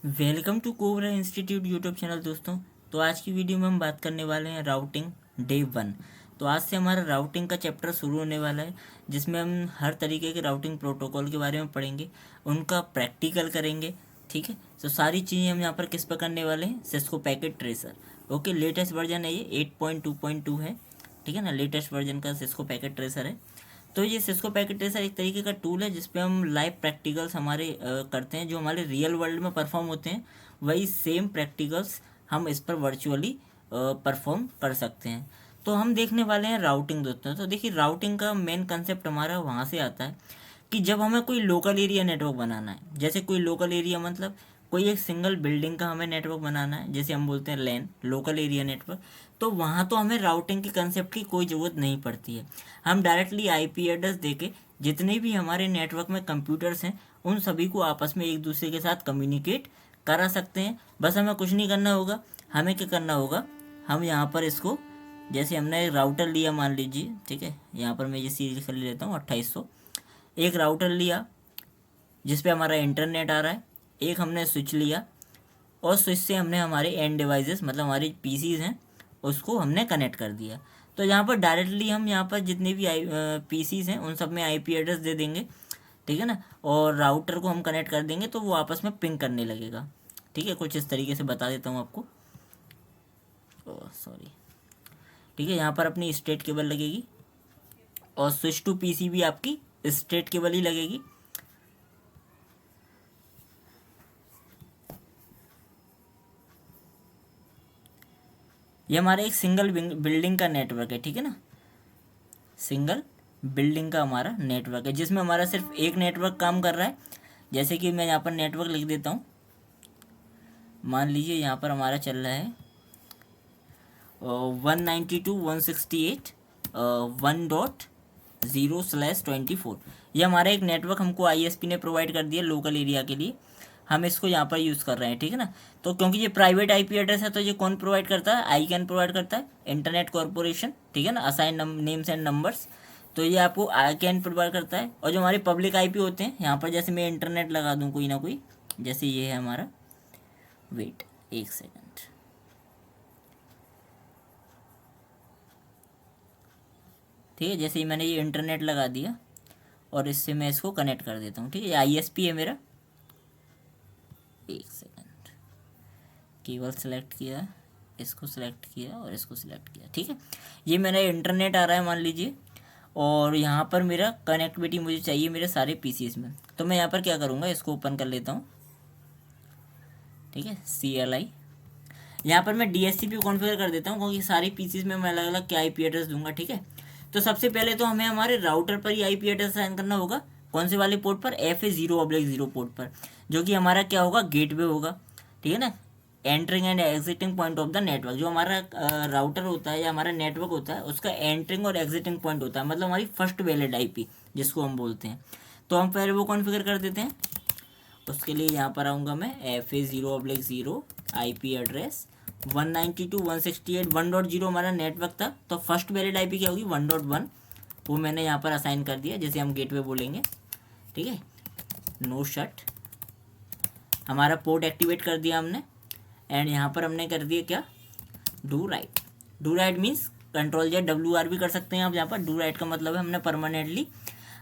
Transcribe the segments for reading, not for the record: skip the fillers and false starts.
Welcome to Cobra Institute YouTube channel दोस्तों। तो आज की वीडियो में हम बात करने वाले हैं राउटिंग डे 1। तो आज से हमारा राउटिंग का चैप्टर शुरू होने वाला है, जिसमें हम हर तरीके के राउटिंग प्रोटोकॉल के बारे में पढ़ेंगे, उनका प्रैक्टिकल करेंगे। ठीक है, तो सारी चीज़ें हम यहाँ पर किस पर करने वाले हैं, Cisco packet tracer. Okay, latest version है ये 8.2.2 है। ठीक है ना, लेटेस्ट वर्जन का सिस्को पैकेट ट्रेसर है। तो ये सिस्को पैकेट ट्रेसर एक तरीके का टूल है जिसपे हम लाइव प्रैक्टिकल्स हमारे करते हैं, जो हमारे रियल वर्ल्ड में परफॉर्म होते हैं वही सेम प्रैक्टिकल्स हम इस पर वर्चुअली परफॉर्म कर सकते हैं। तो हम देखने वाले हैं राउटिंग दोस्तों। तो देखिए, राउटिंग का मेन कंसेप्ट हमारा वहाँ से आता है कि जब हमें कोई लोकल एरिया नेटवर्क बनाना है, जैसे कोई लोकल एरिया मतलब कोई एक सिंगल बिल्डिंग का हमें नेटवर्क बनाना है, जैसे हम बोलते हैं लैन, लोकल एरिया नेटवर्क। तो वहाँ तो हमें राउटिंग के कंसेप्ट की कोई ज़रूरत नहीं पड़ती है। हम डायरेक्टली आईपी एड्रेस देके जितने भी हमारे नेटवर्क में कंप्यूटर्स हैं उन सभी को आपस में एक दूसरे के साथ कम्युनिकेट करा सकते हैं। बस हमें कुछ नहीं करना होगा। हमें क्या करना होगा, हम यहाँ पर इसको, जैसे हमने एक राउटर लिया मान लीजिए, ठीक है, यहाँ पर मैं ये सीरीज कर लेता हूँ 2800। एक राउटर लिया जिस पे हमारा इंटरनेट आ रहा है, एक हमने स्विच लिया और स्विच से हमने हमारे एंड डिवाइसेस मतलब हमारी पीसीज हैं उसको हमने कनेक्ट कर दिया। तो यहाँ पर डायरेक्टली हम यहाँ पर जितने भी पीसीज हैं उन सब में आईपी एड्रेस दे देंगे। ठीक है ना, और राउटर को हम कनेक्ट कर देंगे तो वो आपस में पिंग करने लगेगा। ठीक है, कुछ इस तरीके से बता देता हूँ आपको। सॉरी। ठीक है, यहाँ पर अपनी स्टेट केबल लगेगी और स्विच टू पीसी भी आपकी स्टेट केबल ही लगेगी। ये हमारा एक सिंगल बिल्डिंग का नेटवर्क है। ठीक है ना, सिंगल बिल्डिंग का हमारा नेटवर्क है जिसमें हमारा सिर्फ एक नेटवर्क काम कर रहा है। जैसे कि मैं यहाँ पर नेटवर्क लिख देता हूँ। मान लीजिए यहाँ पर हमारा चल रहा है 192.168.1.0/24। ये हमारा एक नेटवर्क हमको आईएसपी ने प्रोवाइड कर दिया लोकल एरिया के लिए, हम इसको यहाँ पर यूज़ कर रहे हैं। ठीक है ना, तो क्योंकि ये प्राइवेट आईपी एड्रेस है तो ये कौन प्रोवाइड करता है, आईकैन प्रोवाइड करता है, इंटरनेट कॉरपोरेशन। ठीक है ना, असाइन नेम्स एंड नंबर्स। तो ये आपको आईकैन प्रोवाइड करता है। और जो हमारे पब्लिक आईपी होते हैं, यहाँ पर जैसे मैं इंटरनेट लगा दूँ कोई ना कोई, जैसे ये है हमारा, वेट एक सेकेंड, ठीक है, जैसे ही मैंने ये इंटरनेट लगा दिया और इससे मैं इसको कनेक्ट कर देता हूँ। ठीक है, ये आईएसपी है मेरा। एक सेकेंड, केवल सेलेक्ट किया, इसको सिलेक्ट किया और इसको सिलेक्ट किया। ठीक है, ये मेरा इंटरनेट आ रहा है मान लीजिए, और यहाँ पर मेरा कनेक्टिविटी मुझे चाहिए मेरे सारे पीसीस में। तो मैं यहाँ पर क्या करूँगा, इसको ओपन कर लेता हूँ। ठीक है, CLI, यहाँ पर मैं DHCP कॉन्फ़िगर कर देता हूँ क्योंकि सारी पीसीस में मैं अलग अलग क्या आईपी एड्रेस दूंगा। ठीक है, तो सबसे पहले तो हमें हमारे राउटर पर ही आईपी एड्रेस असाइन करना होगा। कौन से वाले पोर्ट पर, FA0/0 पोर्ट पर, जो कि हमारा क्या होगा, गेटवे होगा। ठीक है ना, entering and exiting point of the network. जो हमारा राउटर होता है या हमारा नेटवर्क होता है उसका एंटरिंग और एग्जिटिंग पॉइंट होता है, मतलब हमारी फर्स्ट वैलिड आईपी जिसको हम बोलते हैं। तो हम पहले वो कॉन्फ़िगर कर देते हैं। उसके लिए यहाँ पर आऊँगा मैं, FA0/0 आईपी एड्रेस 192.168 1.0 हमारा नेटवर्क था। तो फर्स्ट वैलिड आईपी क्या होगी, 1.1, वो मैंने यहाँ पर असाइन कर दिया, जैसे हम गेटवे बोलेंगे। ठीक है, नो शट, हमारा पोर्ट एक्टिवेट कर दिया हमने। एंड यहाँ पर हमने कर दिया क्या, do right. Do right means Ctrl+WR भी कर सकते हैं आप। यहाँ पर डू राइट का मतलब है हमने परमानेंटली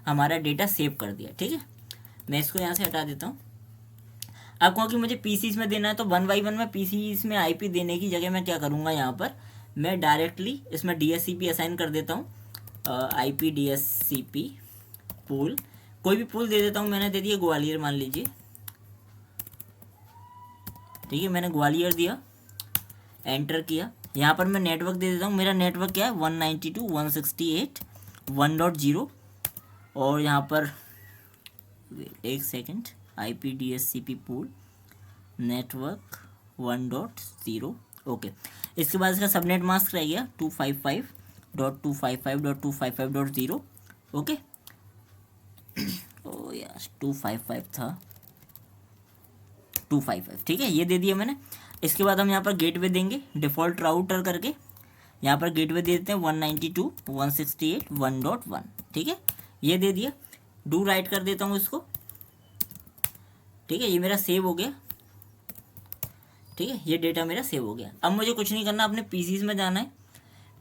हमारा डेटा सेव कर दिया। ठीक है, मैं इसको यहाँ से हटा देता हूँ। अब क्योंकि मुझे पीसीस में देना है तो 1 बाई 1 में पीसीस में आईपी देने की जगह मैं क्या करूँगा, यहाँ पर मैं डायरेक्टली इसमें DHCP असाइन कर देता हूँ। IP DHCP पूल, कोई भी पूल दे देता हूँ। मैंने दे दिया ग्वालियर मान लीजिए। ठीक है, मैंने ग्वालियर दिया, एंटर किया। यहाँ पर मैं नेटवर्क दे देता हूँ। मेरा नेटवर्क क्या है, 192.168.1.0। और यहाँ पर एक second, IP DHCP pool network 1.0। Okay, इसके बाद इसका सबनेट मास्क रह गया 255.255.255.0। ओके, ओ यार 255 था, 255। ठीक है, ये दे दिया मैंने। इसके बाद हम यहाँ पर गेटवे देंगे डिफ़ॉल्ट राउटर करके। यहाँ पर गेटवे दे देते हैं 192.168.1.1। ठीक है, ये दे दिया। डू राइट कर देता हूँ इसको। ठीक है, ये मेरा सेव हो गया। ठीक है, ये डेटा मेरा सेव हो गया। अब मुझे कुछ नहीं करना, अपने पीसीज में जाना है।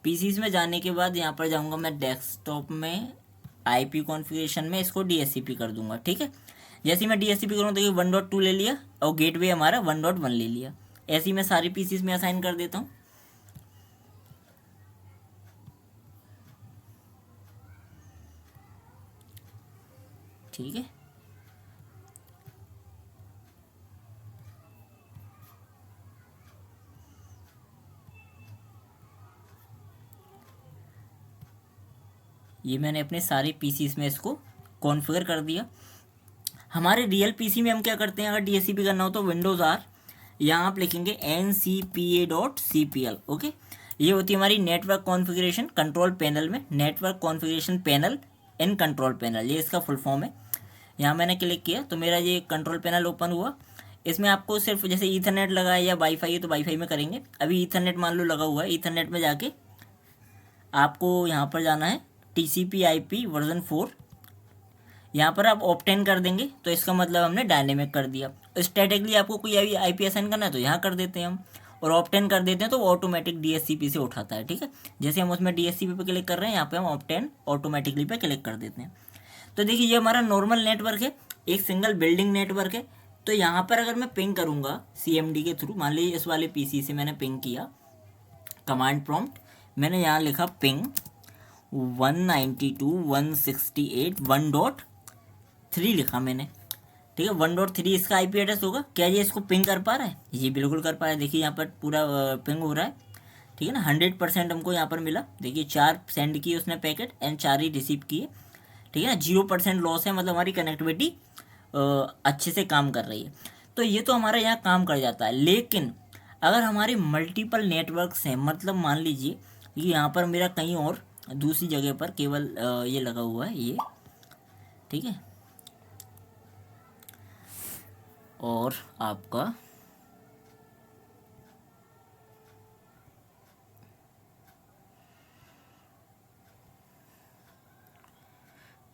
पीसीज में जाने के बाद यहाँ पर जाऊँगा मैं डेस्कटॉप में, आईपी कॉन्फ़िगरेशन में इसको डीएचसीपी कर दूंगा। ठीक है, जैसे ही मैं डीएचसीपी करूँ तो ये 1.2 ले लिया और गेटवे हमारा 1.1 ले लिया। ऐसे ही मैं सारी पीसीज में असाइन कर देता हूँ। ठीक है, ये मैंने अपने सारे पीसीज में इसको कॉन्फ़िगर कर दिया। हमारे रियल पीसी में हम क्या करते हैं, अगर डीएचसीपी करना हो तो विंडोज़ आर, यहाँ आप लिखेंगे ncpa.cpl। ओके, ये होती है हमारी नेटवर्क कॉन्फ़िगरेशन कंट्रोल पैनल में, network configuration panel in control panel, ये इसका फुल फॉर्म है। यहाँ मैंने क्लिक किया तो मेरा ये कंट्रोल पैनल ओपन हुआ। इसमें आपको सिर्फ जैसे ईथरनेट लगा है या वाईफाई है तो वाईफाई में करेंगे। अभी ईथरनेट मान लो लगा हुआ है, ईथरनेट में जाके आपको यहाँ पर जाना है TCP/IP वर्जन 4। यहाँ पर आप ऑप्टेन कर देंगे तो इसका मतलब हमने डायनेमिक कर दिया। स्टैटिकली आपको कोई अभी IP असाइन करना है तो यहाँ कर देते हैं हम, और ऑप्टेन कर देते हैं तो ऑटोमेटिक DHCP से उठाता है। ठीक है, जैसे हम उसमें DHCP पे क्लिक कर रहे हैं, यहाँ पे हम ऑप्टेन ऑटोमेटिकली पे क्लिक कर देते हैं। तो देखिए ये हमारा नॉर्मल नेटवर्क है, एक सिंगल बिल्डिंग नेटवर्क है। तो यहाँ पर अगर मैं पिंग करूँगा CMD के थ्रू, मान लीजिए इस वाले PC से मैंने पिंग किया, कमांड प्रॉम्प्ट मैंने यहाँ लिखा पिंग 192.168.1.3 लिखा मैंने। ठीक है, 1.3 इसका IP एड्रेस होगा। क्या ये इसको पिंग कर पा रहा है? ये बिल्कुल कर पा रहा है। देखिए यहाँ पर पूरा पिंग हो रहा है। ठीक है ना, 100% हमको यहाँ पर मिला। देखिए 4 सेंड किए उसने पैकेट एंड 4 ही रिसीव किए। ठीक है ना, 0% लॉस है, मतलब हमारी कनेक्टिविटी अच्छे से काम कर रही है। तो ये तो हमारा यहाँ काम कर जाता है। लेकिन अगर हमारे मल्टीपल नेटवर्क्स हैं, मतलब मान लीजिए कि यहाँ पर मेरा कहीं और दूसरी जगह पर केवल ये लगा हुआ है ये, ठीक है, और आपका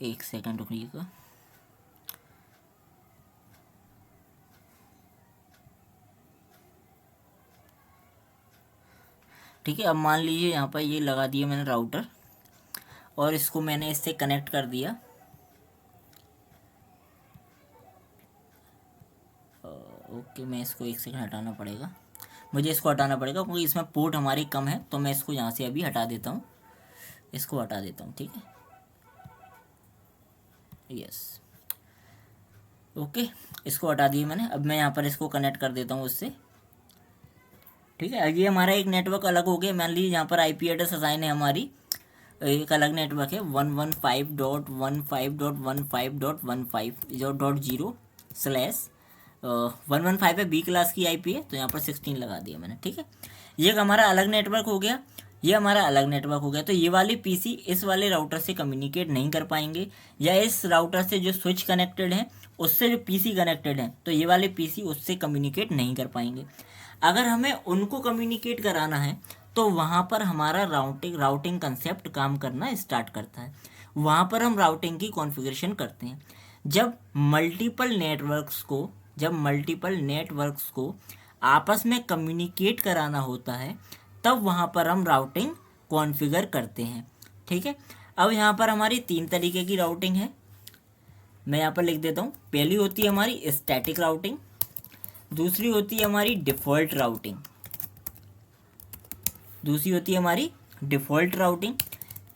एक सेकंड रुकिएगा। ठीक है, अब मान लीजिए यहाँ पर ये लगा दिया मैंने राउटर और इसको मैंने इससे कनेक्ट कर दिया। ओके, मैं इसको एक सेकंड हटाना पड़ेगा, मुझे इसको हटाना पड़ेगा क्योंकि इसमें पोर्ट हमारी कम है। तो मैं इसको यहाँ से अभी हटा देता हूँ, इसको हटा देता हूँ। ठीक है, यस, ओके, इसको हटा दिया मैंने। अब मैं यहाँ पर इसको कनेक्ट कर देता हूँ उससे। ठीक है, अब ये हमारा एक नेटवर्क अलग हो गया। मान लीजिए यहाँ पर IP एड्रेस असाइन है, हमारी एक अलग नेटवर्क है 115.15.15.0/115 है, B क्लास की IP है, तो यहाँ पर 16 लगा दिया मैंने। ठीक है, ये हमारा अलग नेटवर्क हो गया, ये हमारा अलग नेटवर्क हो गया। तो ये वाले PC इस वाले राउटर से कम्युनिकेट नहीं कर पाएंगे, या इस राउटर से जो स्विच कनेक्टेड है उससे जो PC कनेक्टेड है तो ये वाले PC उससे कम्युनिकेट नहीं कर पाएंगे। अगर हमें उनको कम्युनिकेट कराना है तो वहाँ पर हमारा राउटिंग कंसेप्ट काम करना स्टार्ट करता है। वहाँ पर हम राउटिंग की कॉन्फ़िगरेशन करते हैं। जब मल्टीपल नेटवर्क्स को आपस में कम्युनिकेट कराना होता है तब वहाँ पर हम राउटिंग कॉन्फ़िगर करते हैं। ठीक है, अब यहाँ पर हमारी 3 तरीके की राउटिंग है, मैं यहाँ पर लिख देता हूँ। पहली होती है हमारी स्टैटिक राउटिंग, दूसरी होती है हमारी डिफ़ॉल्ट राउटिंग,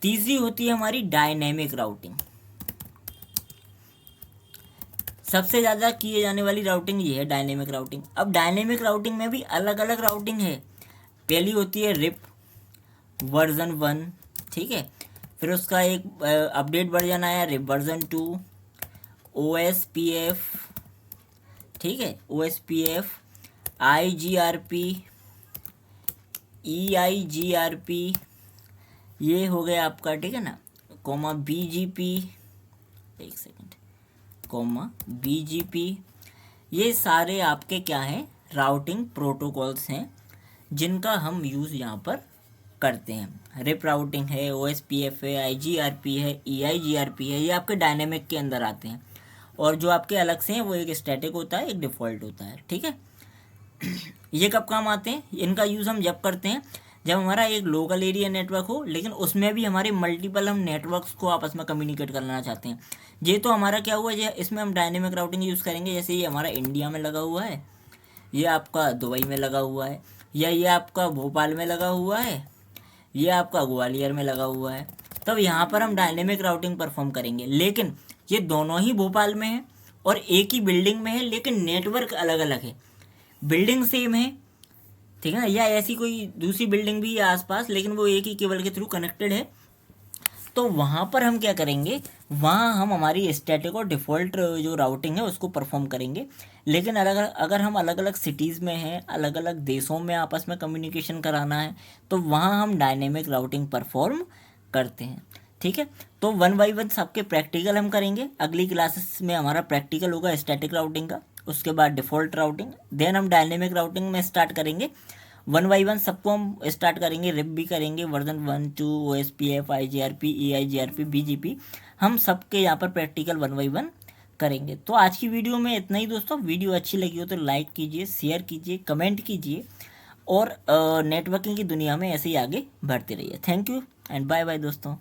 तीसरी होती है हमारी डायनेमिक राउटिंग। सबसे ज़्यादा किए जाने वाली राउटिंग ये है डायनेमिक राउटिंग। अब डायनेमिक राउटिंग में भी अलग अलग राउटिंग है। पहली होती है रिप वर्जन 1, ठीक है, फिर उसका एक अपडेट वर्जन आया रिप वर्जन 2, OSPF, ठीक है, OSPF, IGRP, EIGRP, ये हो गया आपका, ठीक है ना, कोमा BGP, एक सेकंड, कोमा BGP, ये सारे आपके क्या हैं, राउटिंग प्रोटोकॉल्स हैं जिनका हम यूज़ यहाँ पर करते हैं। रिप राउटिंग है, OSPF है, IGRP है, EIGRP है, ये आपके डायनेमिक के अंदर आते हैं। और जो आपके अलग से हैं वो एक स्टैटिक होता है, एक डिफ़ॉल्ट होता है। ठीक है, ये कब काम आते हैं? इनका यूज़ हम जब करते हैं जब हमारा एक लोकल एरिया नेटवर्क हो, लेकिन उसमें भी हमारे मल्टीपल हम नेटवर्क्स को आपस में कम्युनिकेट करना चाहते हैं। ये तो हमारा क्या हुआ, ये इसमें हम डायनेमिक राउटिंग यूज़ करेंगे। जैसे ये हमारा इंडिया में लगा हुआ है, ये आपका दुबई में लगा हुआ है, या ये आपका भोपाल में लगा हुआ है, ये आपका ग्वालियर में लगा हुआ है, तब यहाँ पर हम डायनेमिक राउटिंग परफॉर्म करेंगे। लेकिन ये दोनों ही भोपाल में है और एक ही बिल्डिंग में है, लेकिन नेटवर्क अलग अलग है। बिल्डिंग सेम है, ठीक है ना, या ऐसी कोई दूसरी बिल्डिंग भी है आसपास, लेकिन वो एक ही केबल के थ्रू कनेक्टेड है। तो वहाँ पर हम क्या करेंगे, वहाँ हम हमारी स्टैटिक और डिफ़ॉल्ट जो राउटिंग है उसको परफॉर्म करेंगे। लेकिन अगर हम अलग अलग सिटीज़ में हैं, अलग अलग देशों में आपस में कम्युनिकेशन कराना है, तो वहाँ हम डायनेमिक राउटिंग परफॉर्म करते हैं। ठीक है, तो वन बाई वन सबके प्रैक्टिकल हम करेंगे। अगली क्लासेस में हमारा प्रैक्टिकल होगा स्टैटिक राउटिंग का, उसके बाद डिफ़ॉल्ट राउटिंग, देन हम डायनेमिक राउटिंग में स्टार्ट करेंगे। वन बाई वन सबको हम स्टार्ट करेंगे, रिप भी करेंगे, version 1 2 OSPF IGRP EIGRP BGP, हम सबके यहाँ पर प्रैक्टिकल वन बाई वन करेंगे। तो आज की वीडियो में इतना ही दोस्तों। वीडियो अच्छी लगी हो तो लाइक कीजिए, शेयर कीजिए, कमेंट कीजिए, और नेटवर्किंग की दुनिया में ऐसे ही आगे बढ़ते रहिए। Thank you and bye bye दोस्तों।